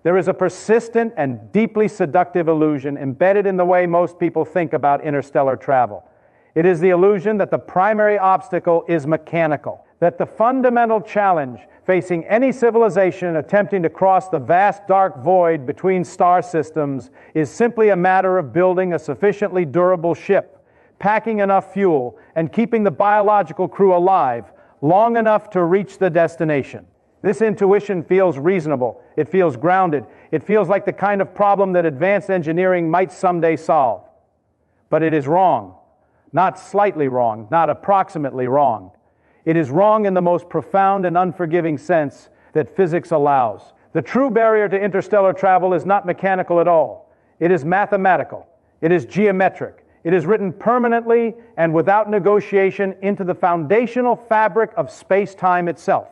There is a persistent and deeply seductive illusion embedded in the way most people think about interstellar travel. It is the illusion that the primary obstacle is mechanical, that the fundamental challenge facing any civilization attempting to cross the vast dark void between star systems is simply a matter of building a sufficiently durable ship, packing enough fuel, and keeping the biological crew alive long enough to reach the destination. This intuition feels reasonable. It feels grounded. It feels like the kind of problem that advanced engineering might someday solve. But it is wrong. Not slightly wrong, not approximately wrong. It is wrong in the most profound and unforgiving sense that physics allows. The true barrier to interstellar travel is not mechanical at all. It is mathematical. It is geometric. It is written permanently and without negotiation into the foundational fabric of space-time itself.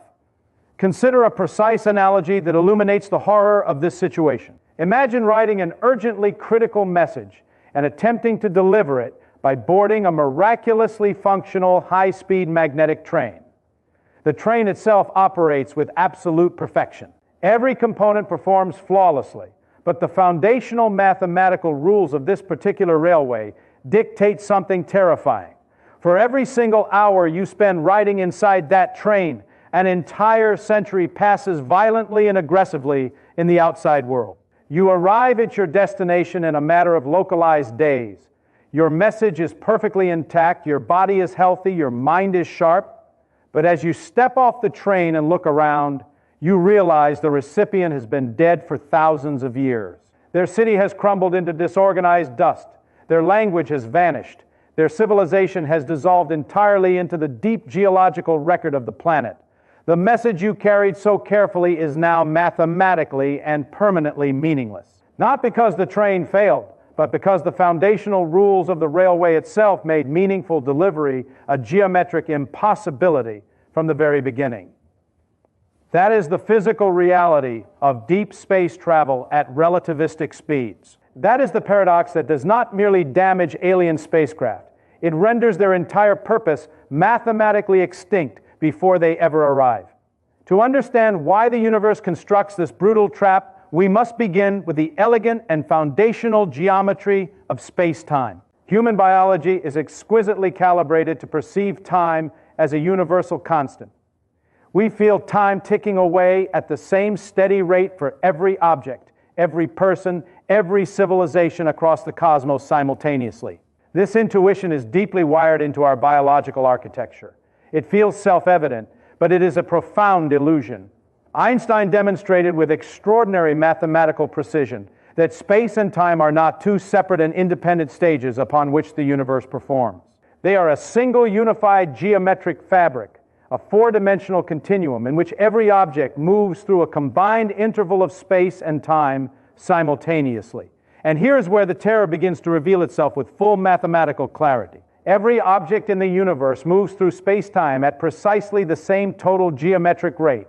Consider a precise analogy that illuminates the horror of this situation. Imagine writing an urgently critical message and attempting to deliver it by boarding a miraculously functional high-speed magnetic train. The train itself operates with absolute perfection. Every component performs flawlessly, but the foundational mathematical rules of this particular railway dictate something terrifying. For every single hour you spend riding inside that train, an entire century passes violently and aggressively in the outside world. You arrive at your destination in a matter of localized days. Your message is perfectly intact, your body is healthy, your mind is sharp. But as you step off the train and look around, you realize the recipient has been dead for thousands of years. Their city has crumbled into disorganized dust. Their language has vanished. Their civilization has dissolved entirely into the deep geological record of the planet. The message you carried so carefully is now mathematically and permanently meaningless. Not because the train failed, but because the foundational rules of the railway itself made meaningful delivery a geometric impossibility from the very beginning. That is the physical reality of deep space travel at relativistic speeds. That is the paradox that does not merely damage alien spacecraft. It renders their entire purpose mathematically extinct before they ever arrive. To understand why the universe constructs this brutal trap, we must begin with the elegant and foundational geometry of space-time. Human biology is exquisitely calibrated to perceive time as a universal constant. We feel time ticking away at the same steady rate for every object, every person, every civilization across the cosmos simultaneously. This intuition is deeply wired into our biological architecture. It feels self-evident, but it is a profound illusion. Einstein demonstrated with extraordinary mathematical precision that space and time are not two separate and independent stages upon which the universe performs. They are a single unified geometric fabric, a four-dimensional continuum in which every object moves through a combined interval of space and time simultaneously. And here's where the terror begins to reveal itself with full mathematical clarity. Every object in the universe moves through space-time at precisely the same total geometric rate,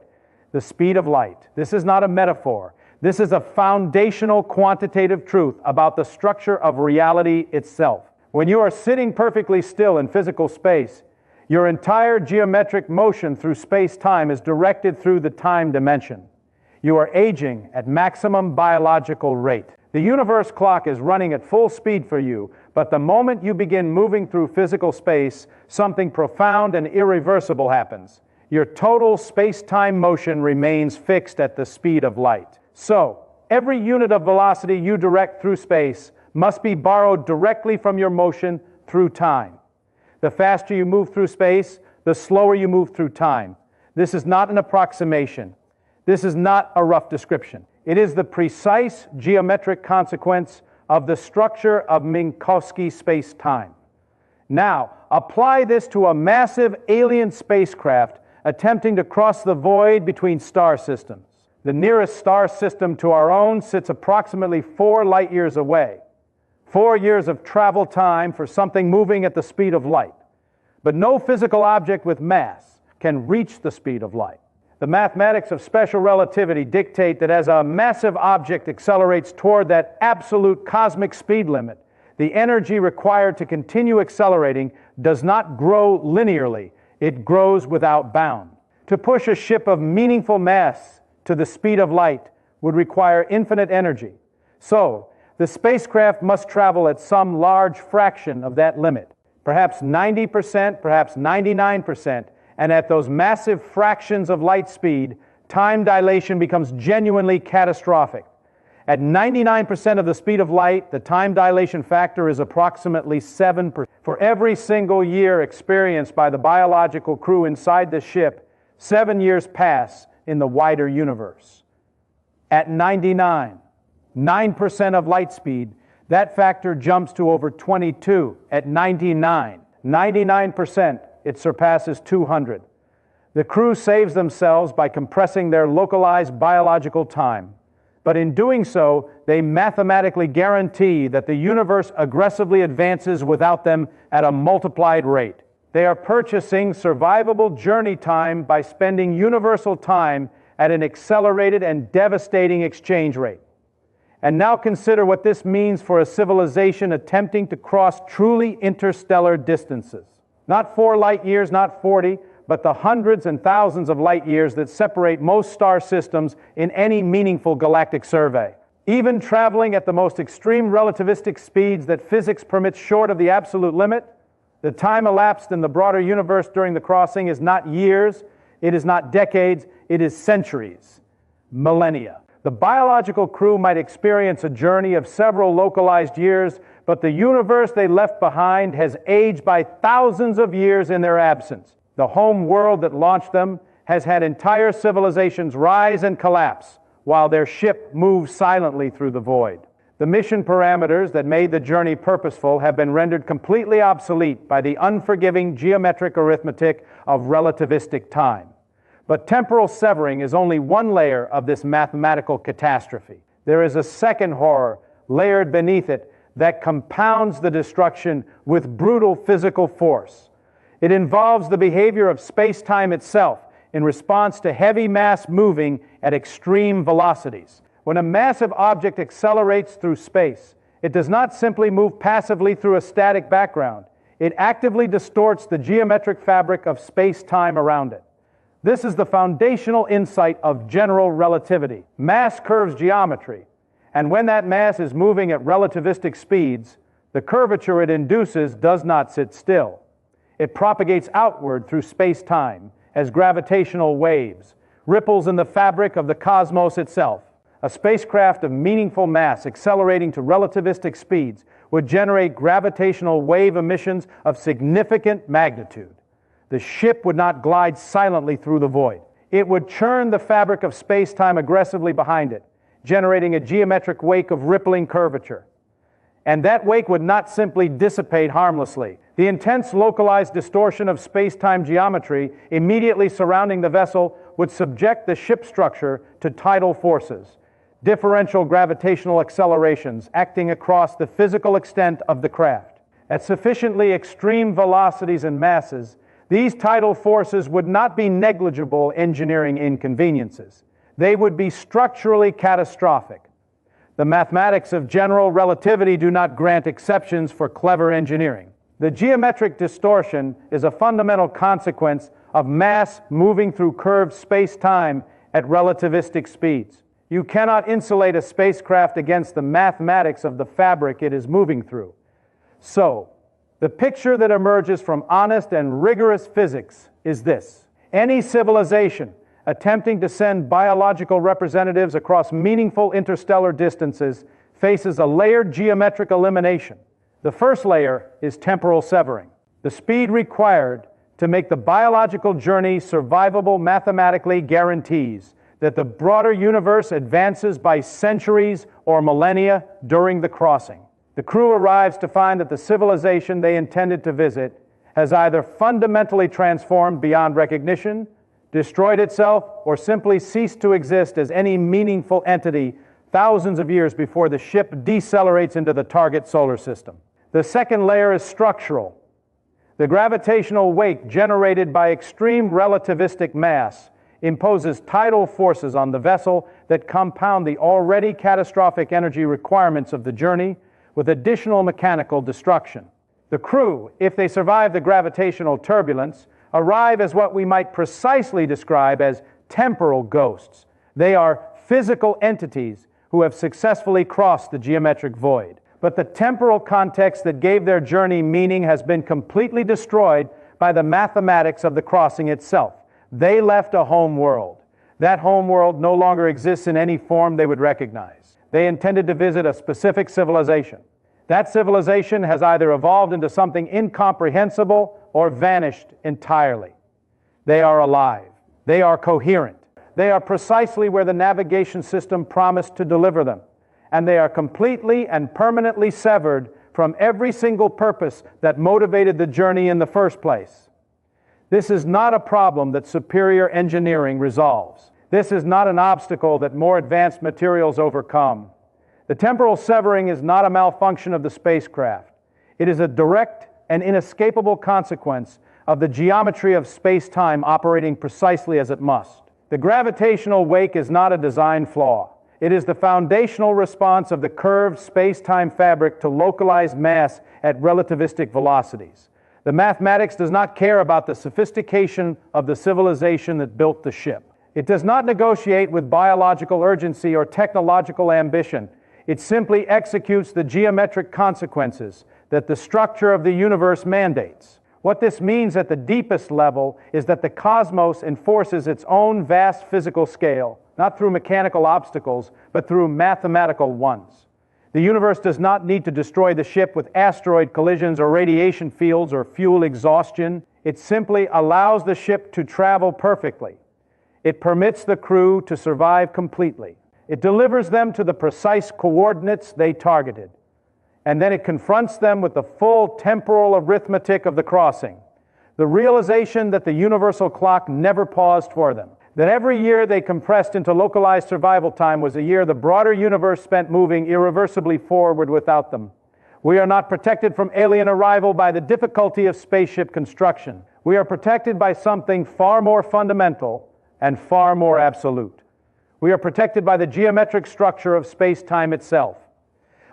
the speed of light. This is not a metaphor. This is a foundational quantitative truth about the structure of reality itself. When you are sitting perfectly still in physical space, your entire geometric motion through space-time is directed through the time dimension. You are aging at maximum biological rate. The universe clock is running at full speed for you, but the moment you begin moving through physical space, something profound and irreversible happens. Your total space-time motion remains fixed at the speed of light. So, every unit of velocity you direct through space must be borrowed directly from your motion through time. The faster you move through space, the slower you move through time. This is not an approximation. This is not a rough description. It is the precise geometric consequence of the structure of Minkowski space-time. Now, apply this to a massive alien spacecraft attempting to cross the void between star systems. The nearest star system to our own sits approximately 4 light years away. 4 years of travel time for something moving at the speed of light. But no physical object with mass can reach the speed of light. The mathematics of special relativity dictate that as a massive object accelerates toward that absolute cosmic speed limit, the energy required to continue accelerating does not grow linearly. It grows without bound. To push a ship of meaningful mass to the speed of light would require infinite energy. So, the spacecraft must travel at some large fraction of that limit, perhaps 90%, perhaps 99%, and at those massive fractions of light speed, time dilation becomes genuinely catastrophic. At 99% of the speed of light, the time dilation factor is approximately 7%. For every single year experienced by the biological crew inside the ship, 7 years pass in the wider universe. At 9% of light speed, that factor jumps to over 22. At 99%, it surpasses 200. The crew saves themselves by compressing their localized biological time. But in doing so, they mathematically guarantee that the universe aggressively advances without them at a multiplied rate. They are purchasing survivable journey time by spending universal time at an accelerated and devastating exchange rate. And now consider what this means for a civilization attempting to cross truly interstellar distances. Not 4 light years, not 40, but the hundreds and thousands of light years that separate most star systems in any meaningful galactic survey. Even traveling at the most extreme relativistic speeds that physics permits short of the absolute limit, the time elapsed in the broader universe during the crossing is not years, it is not decades, it is centuries, millennia. The biological crew might experience a journey of several localized years, but the universe they left behind has aged by thousands of years in their absence. The home world that launched them has had entire civilizations rise and collapse while their ship moves silently through the void. The mission parameters that made the journey purposeful have been rendered completely obsolete by the unforgiving geometric arithmetic of relativistic time. But temporal severing is only one layer of this mathematical catastrophe. There is a second horror layered beneath it that compounds the destruction with brutal physical force. It involves the behavior of space-time itself in response to heavy mass moving at extreme velocities. When a massive object accelerates through space, it does not simply move passively through a static background. It actively distorts the geometric fabric of space-time around it. This is the foundational insight of general relativity. Mass curves geometry, and when that mass is moving at relativistic speeds, the curvature it induces does not sit still. It propagates outward through space-time as gravitational waves, ripples in the fabric of the cosmos itself. A spacecraft of meaningful mass accelerating to relativistic speeds would generate gravitational wave emissions of significant magnitude. The ship would not glide silently through the void. It would churn the fabric of space-time aggressively behind it, generating a geometric wake of rippling curvature. And that wake would not simply dissipate harmlessly. The intense localized distortion of space-time geometry immediately surrounding the vessel would subject the ship structure to tidal forces, differential gravitational accelerations acting across the physical extent of the craft. At sufficiently extreme velocities and masses, these tidal forces would not be negligible engineering inconveniences. They would be structurally catastrophic. The mathematics of general relativity do not grant exceptions for clever engineering. The geometric distortion is a fundamental consequence of mass moving through curved space-time at relativistic speeds. You cannot insulate a spacecraft against the mathematics of the fabric it is moving through. So, the picture that emerges from honest and rigorous physics is this. Any civilization attempting to send biological representatives across meaningful interstellar distances faces a layered geometric elimination. The first layer is temporal severing. The speed required to make the biological journey survivable mathematically guarantees that the broader universe advances by centuries or millennia during the crossing. The crew arrives to find that the civilization they intended to visit has either fundamentally transformed beyond recognition, destroyed itself, or simply ceased to exist as any meaningful entity thousands of years before the ship decelerates into the target solar system. The second layer is structural. The gravitational wake generated by extreme relativistic mass imposes tidal forces on the vessel that compound the already catastrophic energy requirements of the journey with additional mechanical destruction. The crew, if they survive the gravitational turbulence, arrive as what we might precisely describe as temporal ghosts. They are physical entities who have successfully crossed the geometric void. But the temporal context that gave their journey meaning has been completely destroyed by the mathematics of the crossing itself. They left a home world. That home world no longer exists in any form they would recognize. They intended to visit a specific civilization. That civilization has either evolved into something incomprehensible or vanished entirely. They are alive. They are coherent. They are precisely where the navigation system promised to deliver them. And they are completely and permanently severed from every single purpose that motivated the journey in the first place. This is not a problem that superior engineering resolves. This is not an obstacle that more advanced materials overcome. The temporal severing is not a malfunction of the spacecraft. It is a direct and inescapable consequence of the geometry of space-time operating precisely as it must. The gravitational wake is not a design flaw. It is the foundational response of the curved space-time fabric to localized mass at relativistic velocities. The mathematics does not care about the sophistication of the civilization that built the ship. It does not negotiate with biological urgency or technological ambition. It simply executes the geometric consequences that the structure of the universe mandates. What this means at the deepest level is that the cosmos enforces its own vast physical scale, not through mechanical obstacles, but through mathematical ones. The universe does not need to destroy the ship with asteroid collisions or radiation fields or fuel exhaustion. It simply allows the ship to travel perfectly. It permits the crew to survive completely. It delivers them to the precise coordinates they targeted. And then it confronts them with the full temporal arithmetic of the crossing, the realization that the universal clock never paused for them, that every year they compressed into localized survival time was a year the broader universe spent moving irreversibly forward without them. We are not protected from alien arrival by the difficulty of spaceship construction. We are protected by something far more fundamental and far more absolute. We are protected by the geometric structure of space-time itself,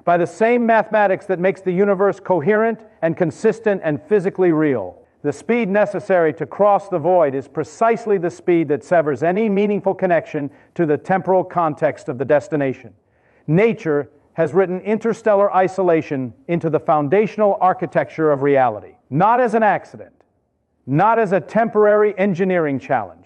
by the same mathematics that makes the universe coherent and consistent and physically real. The speed necessary to cross the void is precisely the speed that severs any meaningful connection to the temporal context of the destination. Nature has written interstellar isolation into the foundational architecture of reality, not as an accident, not as a temporary engineering challenge,